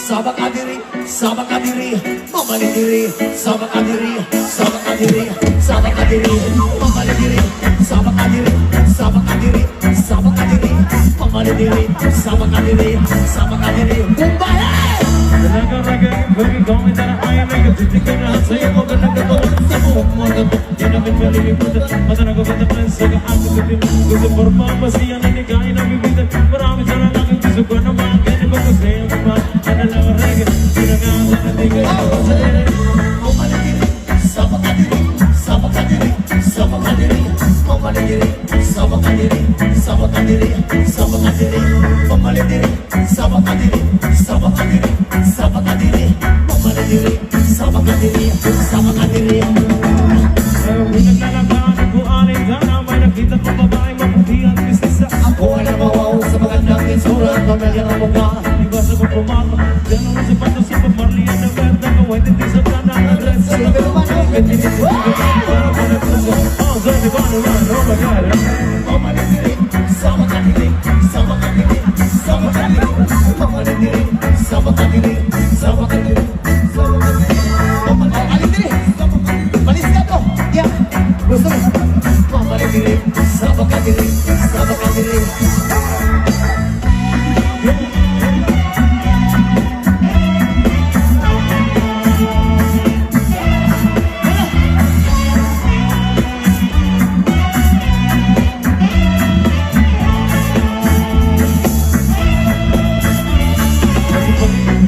Sabak kadiri, sabak kadiri, memali diri, sabak kadiri, sabak kadiri, sabak kadiri, memali diri, sabak kadiri, sabak kadiri, sabak kadiri, memali diri, sabak kadiri, sabak kadiri, kumbaya. Raga-raga bagi kau antara ayam yang ketikan saya mau kena ketemu semua mau ketemu jangan kembali diputar mata aku katakan segala aku ketemu gue bermama siang ini kain aku bisa beramu jalan aku bisa gua nama kini bagus saya memang ada nama raga tidak ada tiga saya Memali diri, sabak kadiri, sabak kadiri, sabak kadiri, memali diri, sabak kadiri, sabak kadiri, sabak kadiri, memali diri, sabak kadiri, sabak kadiri, sabak kadiri, memali diri, sabak kadiri, sabak kadiri. Aku alih karena banyak kita membabai mempunyai bisnis Ako ay nabawaw sa magandang insura, pamilya ng mukha. iba sa pagpumapa jangan lupa sepatu si pemarlian na merda kawai tindi sa tanah adres oh saya di mana oh my god Memali diri, sabak kadiri, sabak kadiri, sabak kadiri, memali diri, sabak kadiri, sabak kadiri, sabak kadiri. Memali diri, sabak kadiri, malis ka to. Yeah, gusto mo. Memali diri, sabak kadiri, sabak kadiri.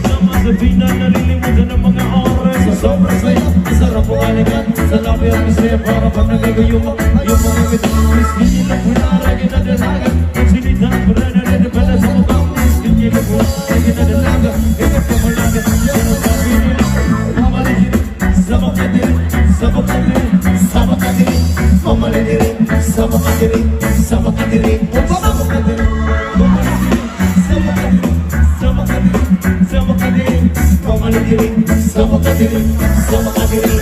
sama sabina nalilimutan ng mga oras sa sobrang saya masarap ang alikan sa labi ang misaya para pag nagagayuma yung mga bitamis hindi na punaragin na dalaga ang sinitan para na nadabala sa mukha hindi na punaragin na dalaga ingat ka malaga sinasabi nila mamali diri sabak kadiri sabak kadiri Sabak kadiri, memali diri, sabak kadiri, sabak kadiri, sabak kadiri. mamali diri sabak kadiri sabak kadiri sabak kadiri Memali diri, sabak kadiri, sabak kadiri.